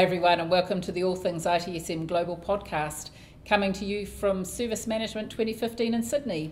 everyone, and welcome to the All Things ITSM Global Podcast, coming to you from Service Management 2015 in Sydney.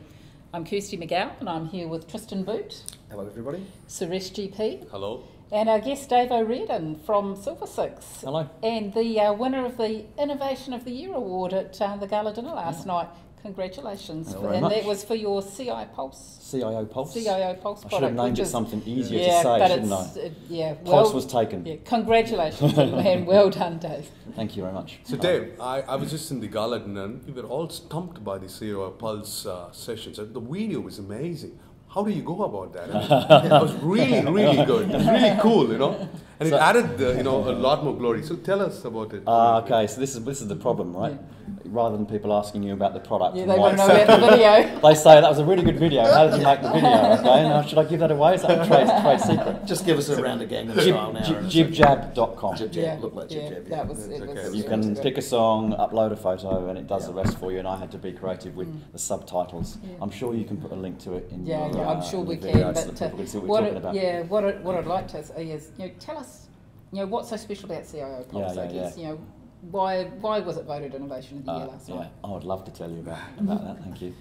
I'm Kirsty McGowan, and I'm here with Tristan Boot. Hello everybody. Suresh GP. Hello. And our guest Dave O'Riordan from Silver Six. Hello. And the winner of the Innovation of the Year Award at the gala dinner last night. Congratulations. Thank you very much. That was for your CIO Pulse CIO Pulse. CIO Pulse I product. should have named it something easier to say, but shouldn't I? Yeah, Pulse was taken. Yeah, congratulations, and well done, Dave. Thank you very much. So Dave, I was just in the gala dinner and we were all stumped by the CIO Pulse sessions. The video was amazing. How do you go about that? I mean, it was really, really good. It was really cool, you know. And it added, a lot more glory. So tell us about it. Okay, so this is the problem, right? Yeah. Rather than people asking you about the product, Yeah, they want to know about the video. They say that was a really good video. How did you make the video? Okay, now should I give that away? Is that a trade secret? Just give us a round again of style now. Jibjab.com. Yeah, Look like Jib Jab. that was it. Okay. Was, You can pick a song, upload a photo, and it does the rest for you. And I had to be creative with the subtitles. Yeah. I'm sure you can put a link to it in Yeah, your, I'm sure in the we video can. so But that people can see what we're talking about. Yeah, what I'd like to say is, tell us, what's so special about CIO Pulse? I guess, why was it voted Innovation of the Year last night? I would love to tell you about that. Thank you.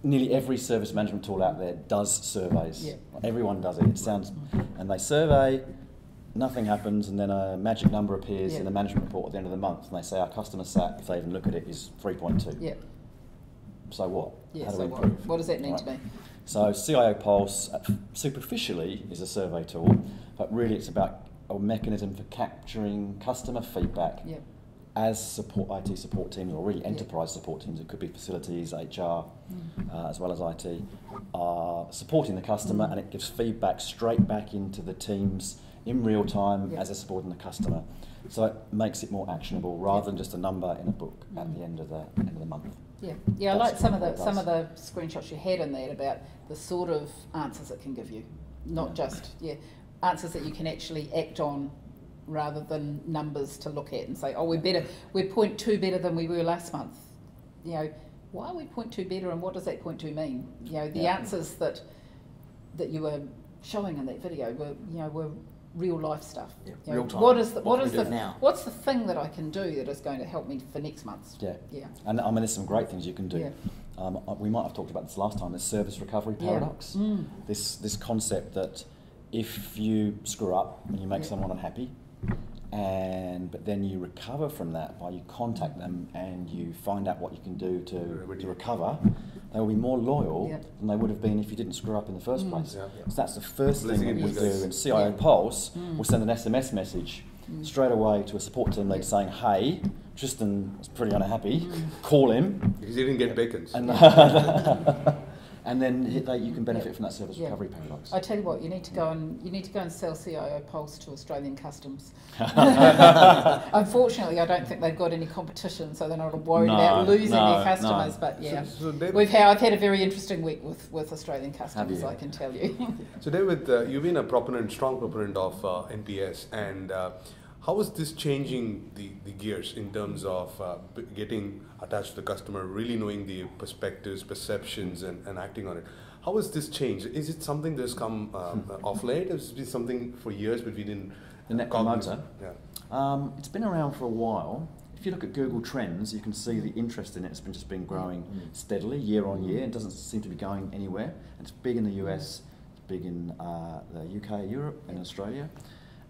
Nearly every service management tool out there does surveys. Yeah. Everyone does it. It sounds, and they survey, nothing happens, and then a magic number appears in the management report at the end of the month, and they say our customer sat, if they even look at it, is 3.2. Yeah. So what? Yeah. How do So we improve? what does that need to be? So CIO Pulse superficially is a survey tool, but really it's about a mechanism for capturing customer feedback as IT support teams, or really enterprise support teams. It could be facilities, HR, as well as IT, are supporting the customer, and it gives feedback straight back into the teams in real time as they're supporting the customer. So it makes it more actionable rather than just a number in a book at the end of the month. Yeah, I like some of the screenshots you had in that about the sort of answers it can give you, not just answers that you can actually act on, rather than numbers to look at and say, oh, we're 0.2 better than we were last month. Why are we 0.2 better, and what does that 0.2 mean? The answers that you were showing in that video were real life stuff. Yeah, real time. What's the thing that I can do that is going to help me for next month? Yeah. And I mean, there's some great things you can do. Yeah. We might have talked about this last time. The service recovery paradox. This concept that if you screw up and you make someone unhappy, but then you recover from that by you contact them and you find out what you can do to recover, they will be more loyal than they would have been if you didn't screw up in the first place. So that's the first thing that we do. And CIO Pulse will send an SMS message straight away to a support team lead saying, hey, Tristan is pretty unhappy, call him. Because he didn't get bacon. And then you can benefit from that service recovery paradox. I tell you what, you need to go and sell CIO Pulse to Australian Customs. Unfortunately, I don't think they've got any competition, so they're not worried about losing their customers. But I've had a very interesting week with Australian Customs, I can tell you. So David, you've been a strong proponent of NPS, and how is this changing the gears in terms of getting attached to the customer, really knowing the perspectives, perceptions, and acting on it? How has this changed? Is it something that's come off late? Has it been something for years, but we didn't? The Net Promoter? Yeah. It's been around for a while. If you look at Google Trends, you can see the interest in it has just been growing steadily, year on year. It doesn't seem to be going anywhere. It's big in the US, it's big in the UK, Europe, and Australia.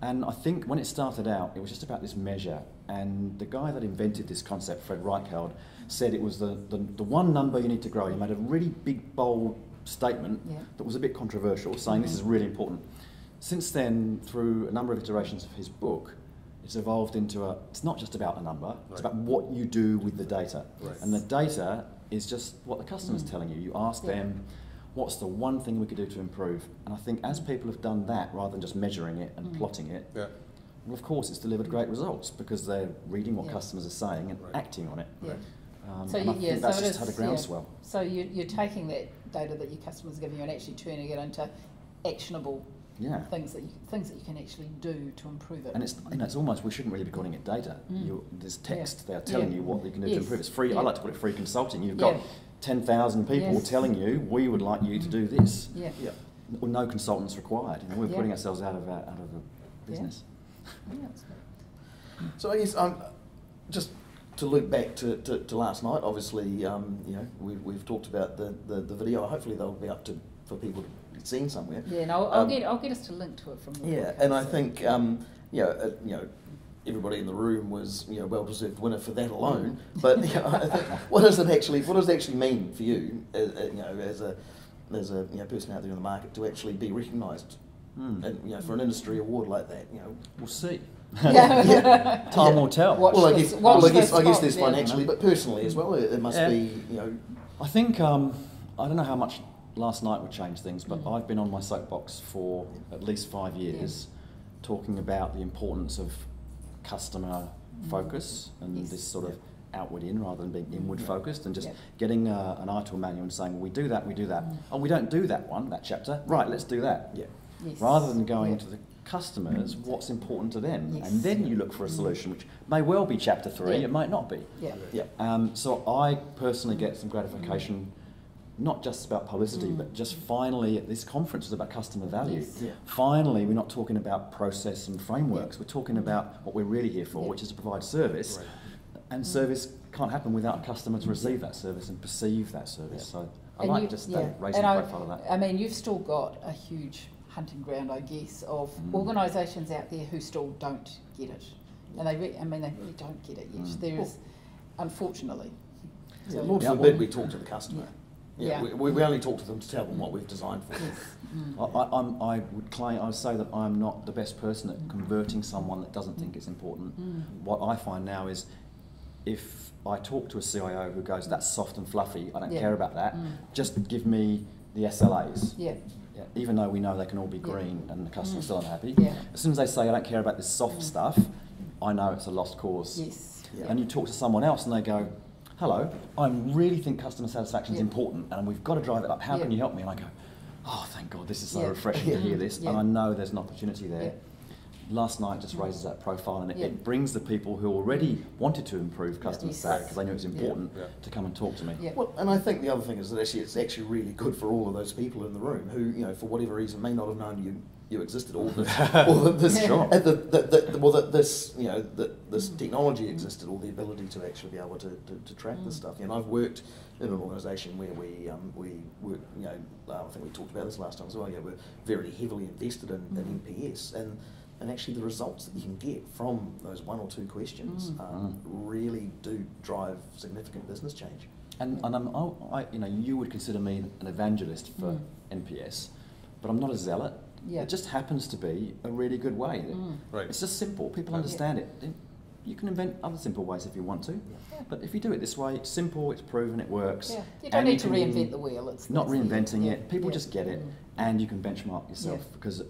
And I think when it started out, it was just about this measure. And the guy that invented this concept, Fred Reichheld, said it was the one number you need to grow. He made a really big, bold statement that was a bit controversial, saying this is really important. Since then, through a number of iterations of his book, it's evolved into it's not just about a number, it's about what you do with the data. Right. And the data is just what the customer's telling you. You ask them, what's the one thing we could do to improve? And I think as people have done that, rather than just measuring it and plotting it, well, of course it's delivered great results because they're reading what customers are saying and acting on it. So and I think that's just had a groundswell. So you're taking that data that your customers give you and actually turning it into actionable things that you can actually do to improve it. And it's almost, we shouldn't really be calling it data. There's text, they're telling you what you can do to improve. It's free. I like to call it free consulting. You've got 10,000 people telling you, we would like you to do this. No consultants required. We're putting ourselves out of business. Yeah, that's good. So I guess just to loop back to last night. Obviously, you know, we've talked about the video. Hopefully, they'll be up for people to be seen somewhere. Yeah, and I'll get us to link to it from the Yeah, podcast, and I think you know, everybody in the room was, you know, well-deserved winner for that alone. But you know, I think what does it actually mean for you, you know, as a you know, person out there in the market to actually be recognised, and you know, for an industry award like that? You know, We'll see. Yeah. Time will tell. Well, I guess there's yeah. financially, but personally as well. It must be, you know. I think I don't know how much last night would change things, but I've been on my soapbox for at least 5 years, talking about the importance of customer focus and this sort of outward in rather than being inward focused, and just getting an eye to a manual and saying, we do that. Oh, we don't do that chapter. Right, let's do that. Yeah. Yes. Rather than going to the customers, what's important to them, and then you look for a solution, which may well be chapter 3, it might not be. So I personally get some gratification, not just about publicity, but just finally at this conference is about customer value. Finally, we're not talking about process and frameworks, we're talking about what we're really here for, which is to provide service, and service can't happen without a customer to receive that service and perceive that service. So I like just raising the profile of that. I mean, you've still got a huge hunting ground, I guess, of organisations out there who still don't get it, and they really don't get it yet. There is, unfortunately. Yeah, Lord forbid we talk to the customer. We only talk to them to tell them what we've designed for them. I would say that I'm not the best person at converting someone that doesn't think it's important. What I find now is, if I talk to a CIO who goes, that's soft and fluffy, I don't care about that, just give me the SLAs. Even though we know they can all be green and the customer's still unhappy. As soon as they say, I don't care about this soft stuff, I know it's a lost cause. And you talk to someone else and they go, hello, I really think customer satisfaction is important and we've got to drive it up. How can you help me? And I go, oh, thank God, this is so refreshing to hear this. And I know there's an opportunity there. Last night just raises that profile, and it brings the people who already wanted to improve customer sat because they knew it was important to come and talk to me. Well, and I think the other thing is that it's actually really good for all of those people in the room who, you know, for whatever reason may not have known you existed, or this this technology existed, or the ability to actually be able to track this stuff. And I've worked in an organisation where we work, you know, I think we talked about this last time as well. Yeah, we're very heavily invested in NPS, and actually the results that you can get from those one or two questions really do drive significant business change. And you know, you would consider me an evangelist for NPS, but I'm not a zealot. It just happens to be a really good way. It's just simple. People understand it. You can invent other simple ways if you want to, but if you do it this way, it's simple, it's proven, it works. You don't need to reinvent the wheel. It's not reinventing it. People just get it, and you can benchmark yourself because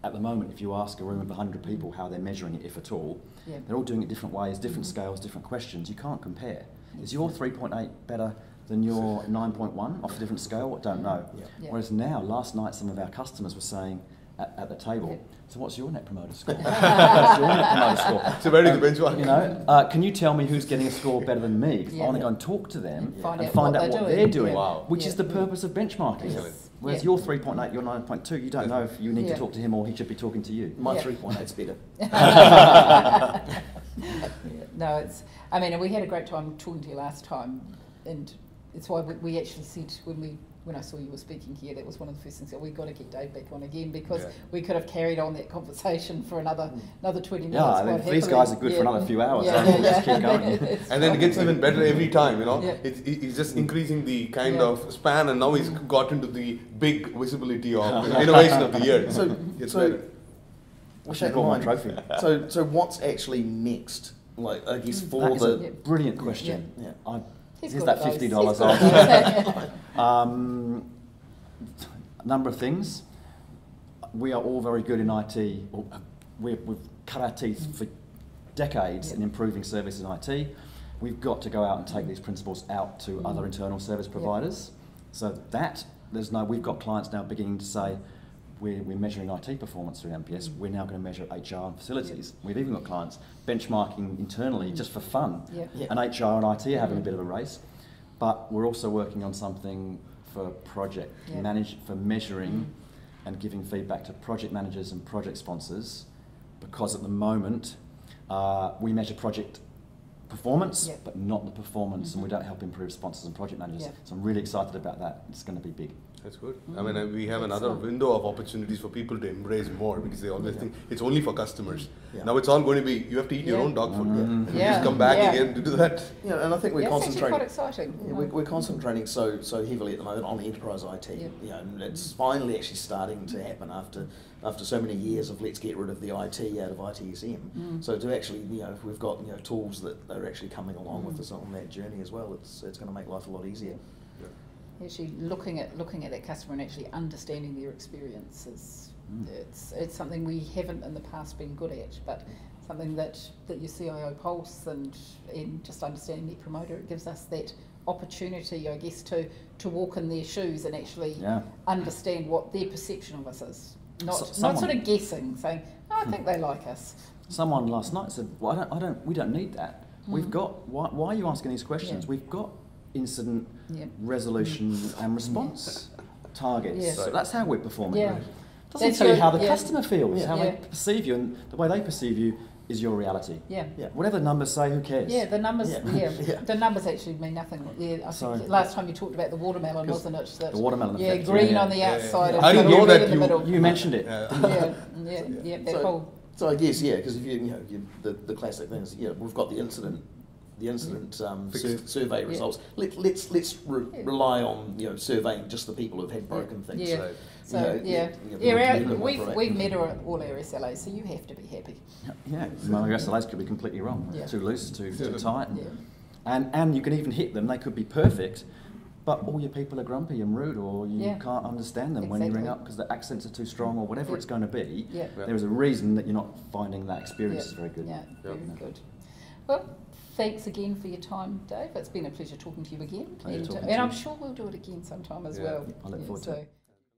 at the moment, if you ask a room of 100 people how they're measuring it, if at all, they're all doing it different ways, different scales, different questions. You can't compare. Is your 3.8 better than your 9.1 off a different scale? I don't know. Whereas now, last night, some of our customers were saying at the table, so what's your net promoter score? What's your net promoter score? So where is the benchmark? You know, can you tell me who's getting a score better than me? Because I want to go and talk to them and find out what they're doing, which is the purpose of benchmarking. Whereas your 3.8, your 9.2, you don't know if you need to talk to him or he should be talking to you. My 3.8's better. No, it's. I mean, we had a great time talking to you last time, and it's why we actually said when I saw you were speaking here, that was one of the first things that we've got to get Dave back on again, because we could have carried on that conversation for another 20 minutes. Yeah, I mean, these guys are good for another few hours. Just keep going. And then it gets even better every time, you know. It's just increasing the kind of span, and now he's got into the big visibility of innovation of the year. So what's actually next? Like, I guess for a brilliant question. Here's that $50 off. Number of things. We are all very good in IT. We've cut our teeth for decades in improving service in IT. We've got to go out and take these principles out to other internal service providers. So we've got clients now beginning to say, we're measuring IT performance through NPS. We're now going to measure HR and facilities. We've even got clients benchmarking internally just for fun. And HR and IT are having a bit of a race. But we're also working on something for for measuring and giving feedback to project managers and project sponsors because at the moment we measure project performance, Yep. but not the performance, and we don't help improve sponsors and project managers. Yep. So I'm really excited about that. It's going to be big. That's good. I mean, we have another Excellent. window of opportunities for people to embrace more, because they always think it's only for customers. Yeah. Now it's all going to be, you have to eat your Yeah. own dog food. Mm. You Yeah. just come back Yeah. again to do that. Yeah, and I think we're Yeah, it's actually concentrating. quite exciting. Yeah, we're concentrating so heavily at the moment on enterprise IT. Yeah. You know, and it's finally actually starting to happen after so many years of let's get rid of the IT out of ITSM. So to actually, we've got tools that are actually coming along with us on that journey as well. It's going to make life a lot easier. Actually looking at that customer and actually understanding their experience is it's something we haven't in the past been good at, but something that your CIO pulse and just understanding their promoter, it gives us that opportunity, I guess, to walk in their shoes and actually understand what their perception of us is. Not sort of guessing, saying, I think they like us. Someone last night said, "Well, we don't need that. We've got. Why are you asking these questions? Yeah. We've got incident Yeah. resolution and response targets. Yeah. So that's how we're performing. Yeah. Doesn't That's tell you good, how the yeah. customer feels, Yeah. how Yeah. they perceive you, and the way they perceive you is your reality. Yeah. Yeah. Whatever the numbers say, who cares? Yeah, the numbers. Yeah. Yeah, Yeah. the numbers actually mean nothing. Yeah, I So- think last time you talked about the watermelon, wasn't it? That, The watermelon yeah, effect, green yeah. on the outside I and didn't red know that in the middle. You mentioned it. Yeah, that So- whole. So I guess because if the classic thing is we've got the incident survey results. Let's rely on surveying just the people who've had broken things. Yeah. Right. So we've met all our SLAs, so you have to be happy. Yeah, well, your SLAs could be completely wrong. Yeah. Too loose, too tight. Yeah. And you can even hit them, they could be perfect, but all your people are grumpy and rude, or you Yeah. can't understand them when you ring Exactly. up because the accents are too strong, or whatever Yeah. it's going to be. Yeah. There is a reason that you're not finding that experience is very good. Yeah, very good. Well, thanks again for your time, Dave. It's been a pleasure talking to you again. Pleasure talking to and I'm you. sure we'll do it again sometime as Yeah. well. I look forward to it. So